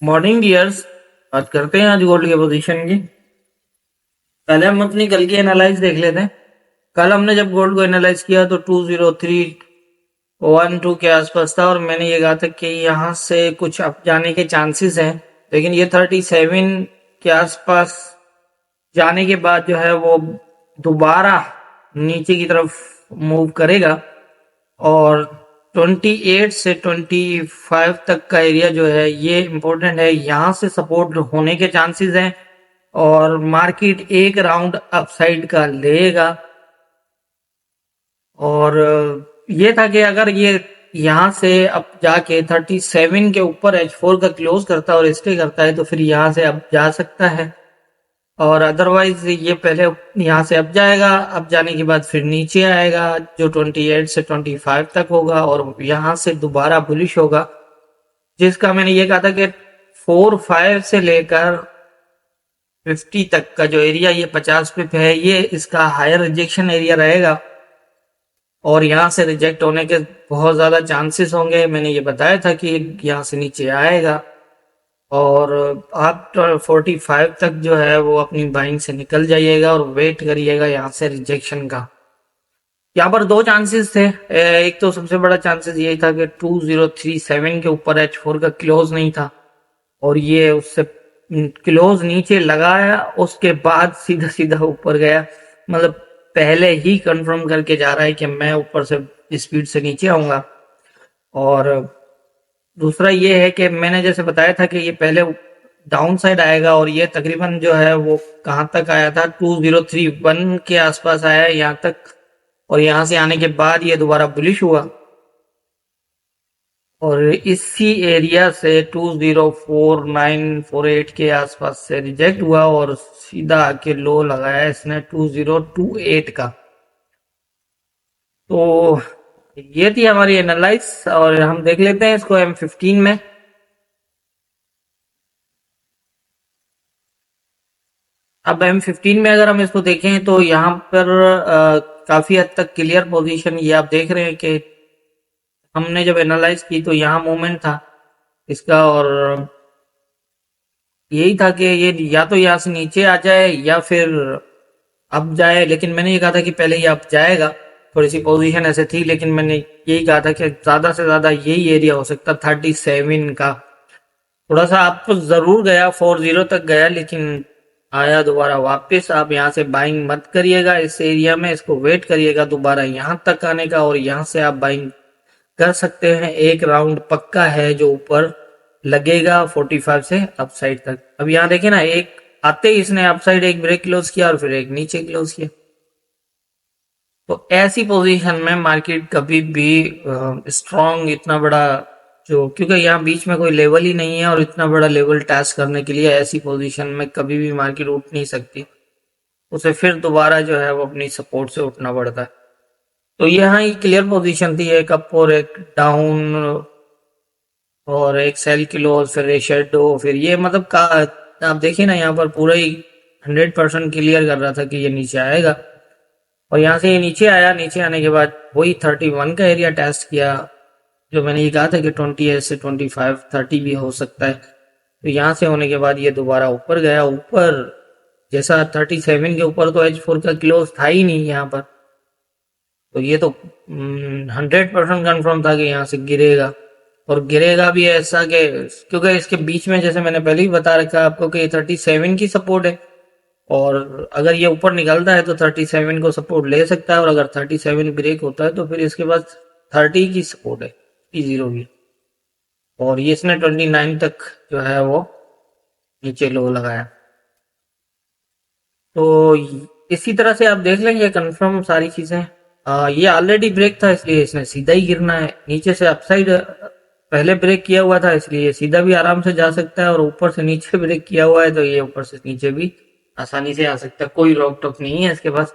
Morning dears. बात करते हैं आज गोल्ड के पोजीशन की। पहले हम अपनी कल की एनालाइज देख लेते हैं। कल हमने जब गोल्ड को एनालाइज किया तो 20312 के आसपास था और मैंने ये कहा था कि यहाँ से कुछ अप जाने के चांसेस हैं, लेकिन ये 37 के आसपास जाने के बाद जो है वो दोबारा नीचे की तरफ मूव करेगा और 28 से 25 तक का एरिया जो है ये इम्पोर्टेंट है। यहाँ से सपोर्ट होने के चांसेस हैं और मार्केट एक राउंड अपसाइड का लेगा। और ये था कि अगर ये यहाँ से अब जाके 37 के ऊपर H4 का क्लोज करता है और स्टे करता है तो फिर यहाँ से अब जा सकता है, और अदरवाइज ये पहले यहाँ से अप जाएगा, अप जाने के बाद फिर नीचे आएगा जो 28 से 25 तक होगा और यहाँ से दोबारा बुलिश होगा, जिसका मैंने ये कहा था कि 4-5 से लेकर 50 तक का जो एरिया ये 50 पे है ये इसका हायर रिजेक्शन एरिया रहेगा और यहाँ से रिजेक्ट होने के बहुत ज़्यादा चांसेस होंगे। मैंने ये बताया था कि यहाँ से नीचे आएगा और आप 45 तक जो है वो अपनी बाइंग से निकल जाइएगा और वेट करिएगा यहाँ से रिजेक्शन का। यहाँ पर दो चांसेस थे। एक तो सबसे बड़ा चांसेस यही था कि 2037 के ऊपर H4 का क्लोज नहीं था और ये उससे क्लोज नीचे लगाया, उसके बाद सीधा सीधा ऊपर गया, मतलब पहले ही कंफर्म करके जा रहा है कि मैं ऊपर से स्पीड से नीचे आऊंगा। और दूसरा ये है कि मैंने जैसे बताया था कि ये पहले डाउन साइड आएगा और ये तकरीबन जो है वो कहाँ तक आया था 2031 के आसपास आया है यहाँ तक, और यहाँ से आने के बाद ये दोबारा बुलिश हुआ और इसी एरिया से 204948 के आसपास से रिजेक्ट हुआ और सीधा आके लो लगाया इसने 2028 का। तो ये थी हमारी एनालाइज और हम देख लेते हैं इसको M15 में। अब M15 में अगर हम इसको देखें तो यहाँ पर काफी हद तक क्लियर पोजीशन ये आप देख रहे हैं कि हमने जब एनालाइज की तो यहाँ मूवमेंट था इसका, और यही था कि ये या तो यहाँ से नीचे आ जाए या फिर अप जाए, लेकिन मैंने ये कहा था कि पहले ये अप जाएगा। थोड़ी सी पोजीशन ऐसे थी, लेकिन मैंने यही कहा था कि ज्यादा से ज्यादा यही एरिया हो सकता 37 का। थोड़ा सा आप तो जरूर गया 40 तक गया, लेकिन आया दोबारा वापस। आप यहाँ से बाइंग मत करिएगा इस एरिया में, इसको वेट करिएगा दोबारा यहाँ तक आने का और यहाँ से आप बाइंग कर सकते हैं। एक राउंड पक्का है जो ऊपर लगेगा 45 से अपसाइड तक। अब यहाँ देखिए ना, एक आते ही इसने अपसाइड एक ब्रेक क्लोज किया और फिर एक नीचे क्लोज किया। तो ऐसी पोजीशन में मार्केट कभी भी स्ट्रॉन्ग इतना बड़ा जो, क्योंकि यहाँ बीच में कोई लेवल ही नहीं है और इतना बड़ा लेवल टेस्ट करने के लिए ऐसी पोजीशन में कभी भी मार्केट उठ नहीं सकती, उसे फिर दोबारा जो है वो अपनी सपोर्ट से उठना पड़ता है। तो यहाँ ही क्लियर पोजीशन थी, एक अप और एक डाउन और एक सेल क्लोज फिर एक शेडो, फिर ये मतलब का आप देखिए ना, यहाँ पर पूरा ही 100% क्लियर कर रहा था कि ये नीचे आएगा और यहाँ से ये नीचे आया। नीचे आने के बाद वही 31 का एरिया टेस्ट किया, जो मैंने ये कहा था कि 28 से 25 30 भी हो सकता है। तो यहाँ से होने के बाद ये दोबारा ऊपर गया, ऊपर जैसा 37 के ऊपर तो H4 का क्लोज था ही नहीं यहाँ पर, तो ये तो 100% कन्फर्म था कि यहाँ से गिरेगा और गिरेगा भी ऐसा कि, क्योंकि इसके बीच में जैसे मैंने पहले ही बता रखा आपको कि 37 की सपोर्ट है और अगर ये ऊपर निकलता है तो 37 को सपोर्ट ले सकता है और अगर 37 ब्रेक होता है तो फिर इसके बाद 30 की सपोर्ट है, 30 की, और ये इसने 29 तक जो है वो नीचे लो लगाया। तो इसी तरह से आप देख लेंगे कंफर्म सारी चीजें। ये ऑलरेडी ब्रेक था इसलिए इसने सीधा ही गिरना है। नीचे से अपसाइड पहले ब्रेक किया हुआ था इसलिए सीधा भी आराम से जा सकता है और ऊपर से नीचे ब्रेक किया हुआ है तो ये ऊपर से नीचे भी आसानी से आ सकता है, कोई रोक टोक नहीं है इसके पास।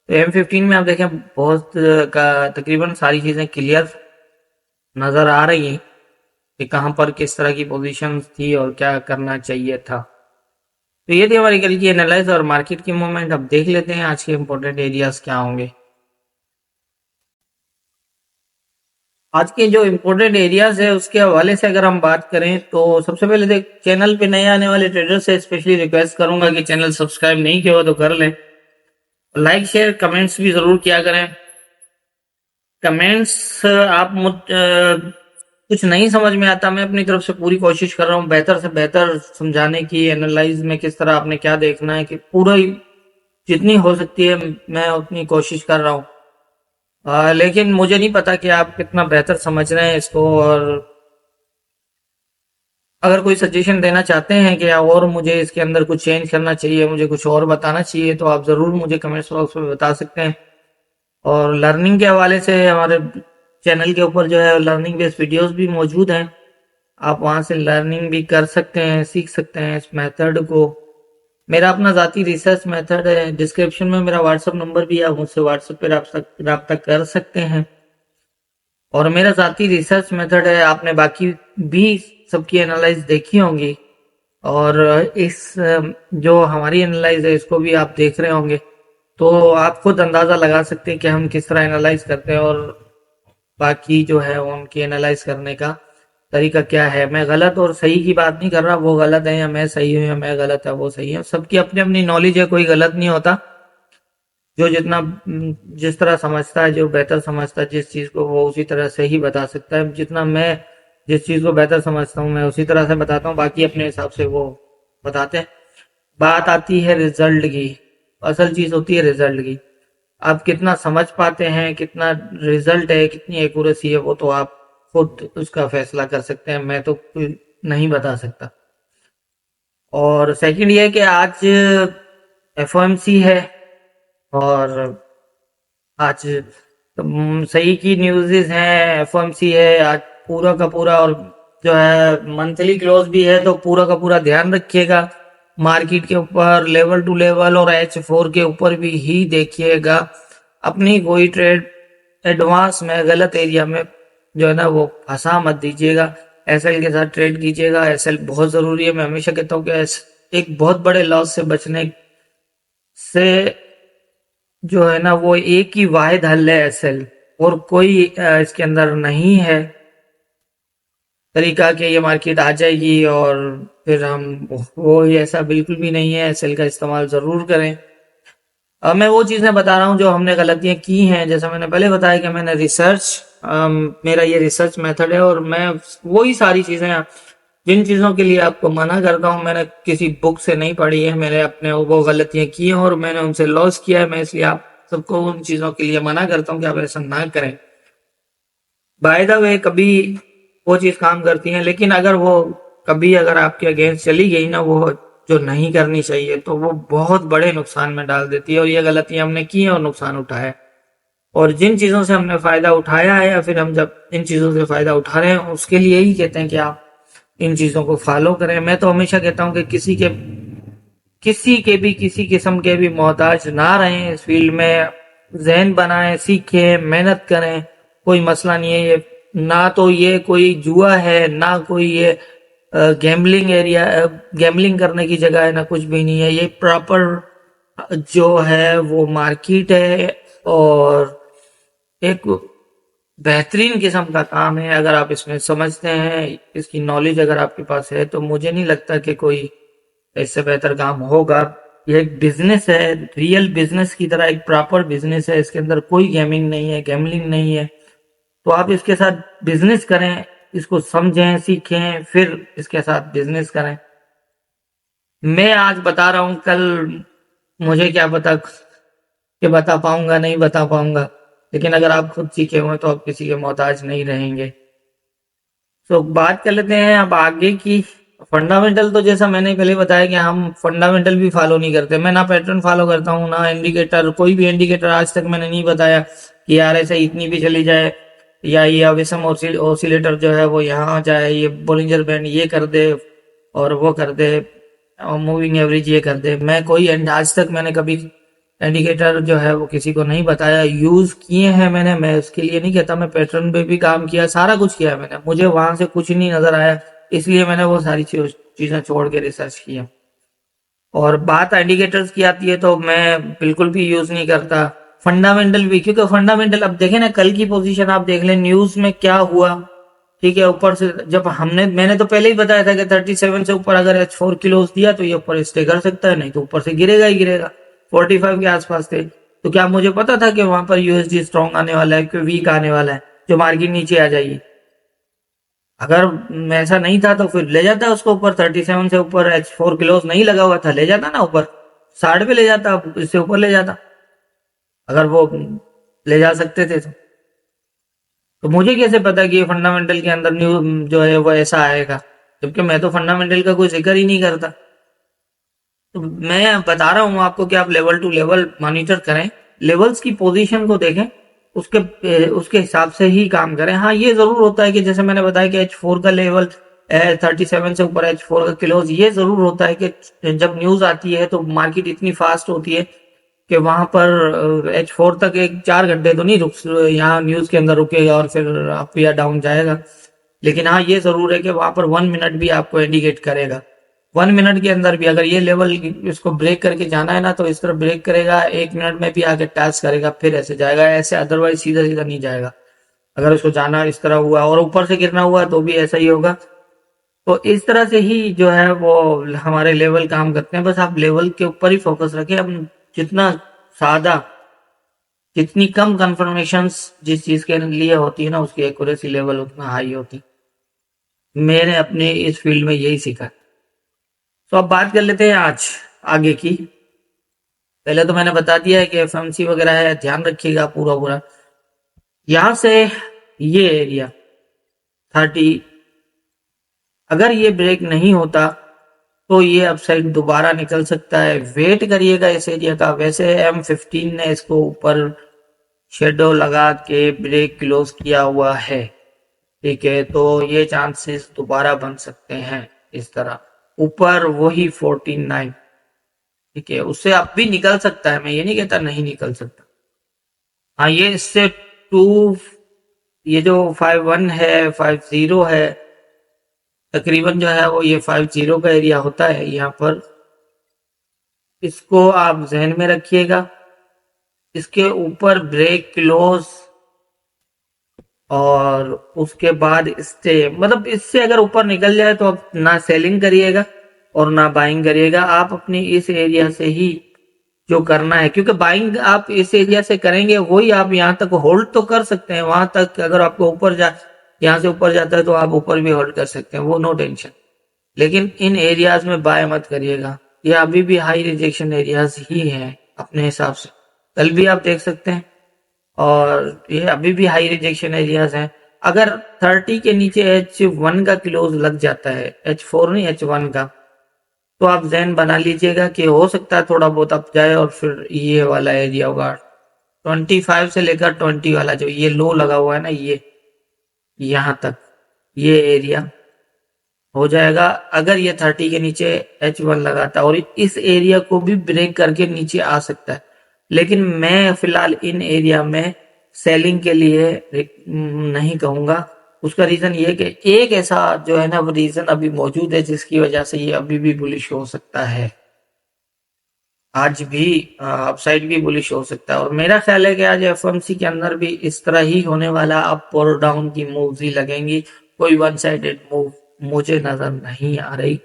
तो M15 में आप देखें बहुत का तकरीबन सारी चीजें क्लियर नजर आ रही हैं कि कहां पर किस तरह की पोजीशन थी और क्या करना चाहिए था। तो ये थी हमारी कल की एनालाइज और मार्केट की मूवमेंट। अब देख लेते हैं आज के इंपॉर्टेंट एरियाज क्या होंगे। आज के जो इम्पोर्टेंट एरियाज है उसके हवाले से अगर हम बात करें तो सबसे पहले देख, चैनल पे नए आने वाले ट्रेडर्स से स्पेशली रिक्वेस्ट करूंगा कि चैनल सब्सक्राइब नहीं किया हो तो कर लें, लाइक शेयर कमेंट्स भी जरूर किया करें। कमेंट्स आप कुछ नहीं समझ में आता, मैं अपनी तरफ से पूरी कोशिश कर रहा हूँ बेहतर से बेहतर समझाने की, एनालाइज में किस तरह आपने क्या देखना है कि पूरा जितनी हो सकती है मैं उतनी कोशिश कर रहा हूँ। लेकिन मुझे नहीं पता कि आप कितना बेहतर समझ रहे हैं इसको, और अगर कोई सजेशन देना चाहते हैं कि और मुझे इसके अंदर कुछ चेंज करना चाहिए, मुझे कुछ और बताना चाहिए, तो आप ज़रूर मुझे कमेंट्स बॉक्स में बता सकते हैं। और लर्निंग के हवाले से हमारे चैनल के ऊपर जो है लर्निंग बेस्ड वीडियोस भी मौजूद हैं, आप वहां से लर्निंग भी कर सकते हैं, सीख सकते हैं इस मेथड को। मेरा अपना ज़ाती रिसर्च मेथड है, डिस्क्रिप्शन में मेरा व्हाट्सअप नंबर भी है, आप मुझसे व्हाट्सएप पे रब्ता कर सकते हैं। और मेरा ज़ाती रिसर्च मेथड है, आपने बाकी भी सबकी एनालाइज देखी होंगी, और इस जो हमारी एनालाइज है इसको भी आप देख रहे होंगे, तो आप खुद अंदाज़ा लगा सकते हैं कि हम किस तरह एनालाइज करते हैं और बाकी जो है उनकी एनालाइज करने का तरीका क्या है। मैं गलत और सही की बात नहीं कर रहा, वो गलत है या मैं सही हूँ या मैं गलत है वो सही है, सबकी अपनी अपनी नॉलेज है, कोई गलत नहीं होता। जो जितना जिस तरह समझता है, जो बेहतर समझता है जिस चीज़ को, वो उसी तरह से ही बता सकता है। जितना मैं जिस चीज़ को बेहतर समझता हूँ मैं उसी तरह से बताता हूँ, बाकी अपने हिसाब से वो बताते हैं। बात आती है रिजल्ट की, असल चीज़ होती है रिजल्ट की। आप कितना समझ पाते हैं, कितना रिजल्ट है, कितनी एक्यूरेसी है, वो तो आप खुद उसका फैसला कर सकते हैं, मैं तो नहीं बता सकता। और सेकंड ये है कि आज एफओएमसी है, और आज सही की न्यूज़ हैं, एफओएमसी है आज पूरा का पूरा, और जो है मंथली क्लोज भी है, तो पूरा का पूरा ध्यान रखिएगा मार्केट के ऊपर, लेवल टू लेवल और H4 के ऊपर भी ही देखिएगा। अपनी कोई ट्रेड एडवांस में गलत एरिया में जो है ना वो फंसा मत दीजिएगा, एसएल के साथ ट्रेड कीजिएगा। एसएल बहुत ज़रूरी है, मैं हमेशा कहता हूँ कि एक बहुत बड़े लॉस से बचने से जो है ना वो एक ही वाहिद हल है एसएल, और कोई इसके अंदर नहीं है तरीका कि ये मार्केट आ जाएगी और फिर हम, वो ऐसा बिल्कुल भी नहीं है। एसएल का इस्तेमाल ज़रूर करें। अब मैं वो चीज़ें बता रहा हूँ जो हमने गलतियाँ की हैं, जैसा मैंने पहले बताया कि मैंने मेरा ये रिसर्च मेथड है, और मैं वही सारी चीज़ें जिन चीज़ों के लिए आपको मना करता हूँ मैंने किसी बुक से नहीं पढ़ी है, मैंने अपने वो गलतियाँ की हैं और मैंने उनसे लॉस किया है। मैं इसलिए आप सबको उन चीज़ों के लिए मना करता हूँ कि आप ऐसा ना करें। बाय द वे कभी वो चीज़ काम करती है, लेकिन अगर वो कभी अगर आपके अगेंस्ट चली गई ना, वो जो नहीं करनी चाहिए, तो वो बहुत बड़े नुकसान में डाल देती है। और ये गलतियां हमने की हैं और नुकसान उठाया है, और जिन चीज़ों से हमने फ़ायदा उठाया है या फिर हम जब इन चीज़ों से फ़ायदा उठा रहे हैं उसके लिए ही कहते हैं कि आप इन चीज़ों को फॉलो करें। मैं तो हमेशा कहता हूँ कि किसी किस्म के भी मोहताज ना रहें इस फील्ड में, जहन बनाएं, सीखें, मेहनत करें, कोई मसला नहीं है ये। ना तो ये कोई जुआ है, ना कोई ये गैम्बलिंग एरिया, गैम्बलिंग करने की जगह है, ना कुछ भी नहीं है। ये प्रॉपर जो है वो मार्केट है, और एक बेहतरीन किस्म का काम है। अगर आप इसमें समझते हैं, इसकी नॉलेज अगर आपके पास है, तो मुझे नहीं लगता कि कोई इससे बेहतर काम होगा। ये एक बिजनेस है, रियल बिजनेस की तरह एक प्रॉपर बिजनेस है, इसके अंदर कोई गेमिंग नहीं है, गैम्बलिंग नहीं है। तो आप इसके साथ बिजनेस करें, इसको समझें, सीखें, फिर इसके साथ बिजनेस करें। मैं आज बता रहा हूँ, कल मुझे क्या पता कि बता पाऊंगा नहीं बता पाऊंगा, लेकिन अगर आप खुद सीखे हुए तो आप किसी के मोहताज नहीं रहेंगे। तो बात कर लेते हैं अब आगे की। फंडामेंटल तो जैसा मैंने पहले बताया कि हम फंडामेंटल भी फॉलो नहीं करते, मैं ना पैटर्न फॉलो करता हूँ ना इंडिकेटर, कोई भी इंडिकेटर आज तक मैंने नहीं बताया कि यार ऐसे इतनी भी चली जाए, या ये अविसम ऑसिलेटर जो है वो यहाँ आ जाए, ये बोलिंजर बैंड ये कर दे और वो कर दे, और मूविंग एवरेज ये कर दे। मैं कोई आज तक मैंने कभी इंडिकेटर जो है वो किसी को नहीं बताया, यूज किए हैं मैंने, मैं उसके लिए नहीं कहता। मैं पैटर्न पे भी काम किया, सारा कुछ किया मैंने, मुझे वहां से कुछ नहीं नजर आया, इसलिए मैंने वो सारी चीजें छोड़ के रिसर्च किया। और बात इंडिकेटर्स की आती है तो मैं बिल्कुल भी यूज नहीं करता। फंडामेंटल भी, क्योंकि फंडामेंटल अब देखें ना, कल की पोजीशन आप देख लें न्यूज में क्या हुआ। ठीक है, ऊपर से जब मैंने तो पहले ही बताया था कि 37 से ऊपर अगर H4 क्लोज दिया तो ये ऊपर स्टे कर सकता है, नहीं तो ऊपर से गिरेगा ही गिरेगा। 45 के आसपास थे, तो क्या मुझे पता था कि वहां पर यूएसडी स्ट्रॉन्ग आने वाला है कि वीक आने वाला है जो मार्केट नीचे आ जाएगी? अगर ऐसा नहीं था तो फिर ले जाता उसको ऊपर। 37 से ऊपर H4 क्लोज नहीं लगा हुआ था, ले जाता ना ऊपर, 60 पे ले जाता, इससे ऊपर ले जाता अगर वो ले जा सकते थे तो मुझे कैसे पता कि ये फंडामेंटल के अंदर न्यू जो है वो ऐसा आएगा, जबकि मैं तो फंडामेंटल का कोई जिक्र ही नहीं करता। तो मैं बता रहा हूं आपको कि आप लेवल टू लेवल मॉनिटर करें, लेवल्स की पोजीशन को देखें, उसके हिसाब से ही काम करें। हाँ, ये जरूर होता है कि जैसे मैंने बताया कि H4 का लेवल 37 से ऊपर H4 का क्लोज, ये जरूर होता है कि जब न्यूज आती है तो मार्केट इतनी फास्ट होती है कि वहां पर H4 तक एक 4 घंटे तो नहीं रुक, यहाँ न्यूज के अंदर रुकेगा और फिर अप या डाउन जाएगा। लेकिन हाँ, ये जरूर है कि वहां पर 1 मिनट भी आपको इंडिकेट करेगा। 1 मिनट के अंदर भी अगर ये लेवल इसको ब्रेक करके जाना है ना, तो इस तरह ब्रेक करेगा, 1 मिनट में भी आके टच करेगा, फिर ऐसे जाएगा, ऐसे अदरवाइज सीधा सीधा नहीं जाएगा। अगर उसको जाना इस तरह हुआ और ऊपर से गिरना हुआ तो भी ऐसा ही होगा। तो इस तरह से ही जो है वो हमारे लेवल काम करते हैं। बस आप लेवल के ऊपर ही फोकस रखें। अब जितना सादा, जितनी कम कंफर्मेशंस जिस चीज के लिए होती है ना, उसकी एक्यूरेसी लेवल उतना हाई होती है। मैंने अपने इस फील्ड में यही सीखा। तो अब बात कर लेते हैं आज आगे की। पहले तो मैंने बता दिया है कि एफएमसी वगैरह है, ध्यान रखिएगा पूरा पूरा। यहां से ये एरिया 30, अगर ये ब्रेक नहीं होता तो ये अपसाइड दोबारा निकल सकता है। वेट करिएगा इस एरिया का। वैसे M15 ने इसको ऊपर शेडो लगा के ब्रेक क्लोज किया हुआ है, ठीक है, तो ये चांसेस दोबारा बन सकते हैं इस तरह ऊपर वही 49, ठीक है, उससे अब भी निकल सकता है, मैं ये नहीं कहता नहीं निकल सकता। हाँ, ये इससे टू, ये जो 51 है 50 है, तकरीबन जो है वो ये 50 का एरिया होता है यहाँ पर। इसको आप जहन में रखिएगा। इसके ऊपर ब्रेक क्लोज और उसके बाद स्टे, मतलब इससे अगर ऊपर निकल जाए तो आप ना सेलिंग करिएगा और ना बाइंग करिएगा। आप अपनी इस एरिया से ही जो करना है, क्योंकि बाइंग आप इस एरिया से करेंगे वही आप यहाँ तक होल्ड तो कर सकते हैं। वहां तक अगर आपको ऊपर यहाँ से ऊपर जाता है तो आप ऊपर भी होल्ड कर सकते हैं, वो नो टेंशन। लेकिन इन एरियाज में बाय मत करिएगा, ये अभी भी हाई रिजेक्शन एरियाज ही हैं अपने हिसाब से। कल भी आप देख सकते हैं, और ये अभी भी हाई रिजेक्शन एरियाज हैं। अगर 30 के नीचे H1 का क्लोज लग जाता है, H4 नहीं H1 का, तो आप जहन बना लीजिएगा कि हो सकता है थोड़ा बहुत अप जाए और फिर ये वाला एरिया होगा 25 से लेकर 20 वाला जो ये लो लगा हुआ है ना, ये यहाँ तक ये एरिया हो जाएगा। अगर ये 30 के नीचे H1 लगाता है और इस एरिया को भी ब्रेक करके नीचे आ सकता है, लेकिन मैं फिलहाल इन एरिया में सेलिंग के लिए नहीं कहूंगा। उसका रीजन ये कि एक ऐसा जो है ना वो रीजन अभी मौजूद है जिसकी वजह से ये अभी भी बुलिश हो सकता है, आज भी अपसाइड भी बुलिश हो सकता है। और मेरा ख्याल है कि आज एफएमसी के अंदर भी इस तरह ही होने वाला, अप और डाउन की मूव्स ही लगेंगी, कोई वन साइडेड मूव मुझे नजर नहीं आ रही।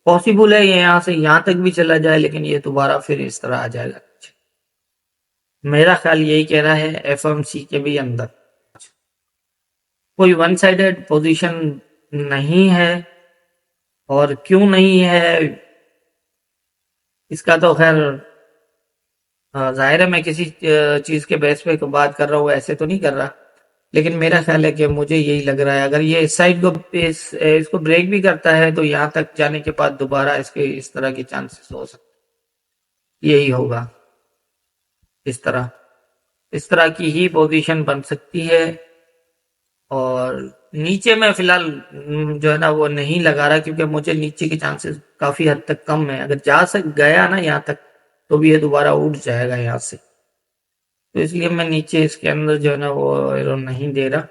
पॉसिबल है ये यहाँ से यहाँ तक भी चला जाए, लेकिन ये दोबारा फिर इस तरह आ जाएगा। मेरा ख्याल यही कह रहा है एफएमसी के भी अंदर कोई वन साइडेड पोजीशन नहीं है। और क्यों नहीं है इसका तो खैर जाहिर है मैं किसी चीज के बेस पे तो बात कर रहा हूँ, ऐसे तो नहीं कर रहा, लेकिन मेरा ख्याल है कि मुझे यही लग रहा है अगर ये इस साइड को इसको ब्रेक भी करता है तो यहाँ तक जाने के बाद दोबारा इसके इस तरह के चांसेस हो सकते, यही होगा। इस तरह की ही पोजीशन बन सकती है। और नीचे में फिलहाल जो है ना वो नहीं लगा रहा, क्योंकि मुझे नीचे के चांसेस काफी हद तक कम है। अगर जा सक गया ना यहाँ तक तो भी ये दोबारा उठ जाएगा यहाँ से, तो इसलिए मैं नीचे इसके अंदर जो है ना वो एरो नहीं दे रहा।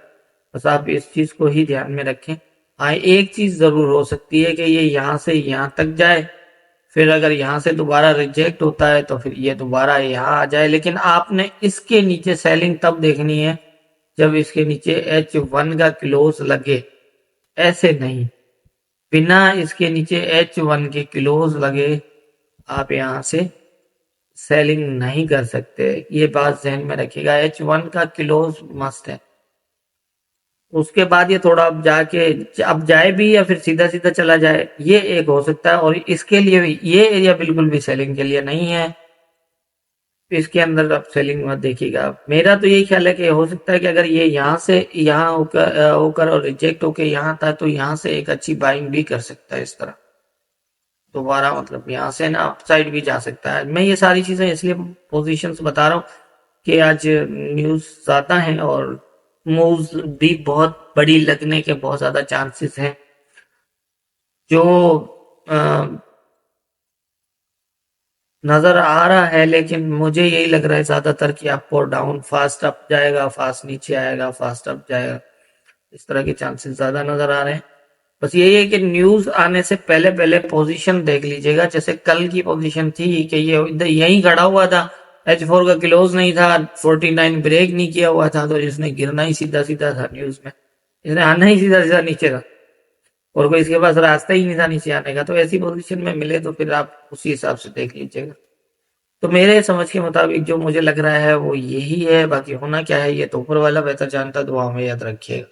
बस आप इस चीज को ही ध्यान में रखें। हाँ, एक चीज जरूर हो सकती है कि ये यहाँ से यहाँ तक जाए, फिर अगर यहाँ से दोबारा रिजेक्ट होता है तो फिर ये दोबारा यहाँ आ जाए, लेकिन आपने इसके नीचे सेलिंग तब देखनी है जब इसके नीचे H1 का क्लोज लगे, ऐसे नहीं, बिना इसके नीचे H1 के क्लोज लगे आप यहाँ से सेलिंग नहीं कर सकते। ये बात ध्यान में रखिएगा, H1 का क्लोज मस्ट है। उसके बाद ये थोड़ा अब जाके अब जाए भी या फिर सीधा सीधा चला जाए, ये एक हो सकता है। और इसके लिए भी ये एरिया बिल्कुल भी सेलिंग के लिए नहीं है, इसके अंदर आप सेलिंग मत देखिएगा। मेरा तो यही ख्याल है कि हो सकता है कि अगर ये यहाँ से यहाँ होकर और रिजेक्ट होकर यहाँ था तो यहाँ से एक अच्छी बाइंग भी कर सकता है इस तरह दोबारा, मतलब यहाँ से ना अपसाइड भी जा सकता है। मैं ये सारी चीजें इसलिए पोजीशंस बता रहा हूँ कि आज न्यूज ज्यादा है और मूव्स भी बहुत बड़ी लगने के बहुत ज्यादा चांसेस हैं। जो नजर आ रहा है, लेकिन मुझे यही लग रहा है ज्यादातर कि अप और डाउन, फास्ट अप जाएगा, फास्ट नीचे आएगा, फास्ट अप जाएगा, इस तरह के चांसेस ज्यादा नजर आ रहे हैं। बस यही है कि न्यूज आने से पहले पहले पोजीशन देख लीजिएगा। जैसे कल की पोजीशन थी कि ये इधर यहीं खड़ा हुआ था, H4 का क्लोज नहीं था, 49 ब्रेक नहीं किया हुआ था, तो इसने गिरना ही सीधा सीधा था न्यूज में, इसने आना ही सीधा सीधा नीचे था और कोई इसके पास रास्ता ही नहीं था नीचे आने का। तो ऐसी पोजीशन में मिले तो फिर आप उसी हिसाब से देख लीजिएगा। तो मेरे समझ के मुताबिक जो मुझे लग रहा है वो यही है, बाकी होना क्या है ये तो ऊपर वाला बेहतर जानता, दुआ में याद रखिएगा।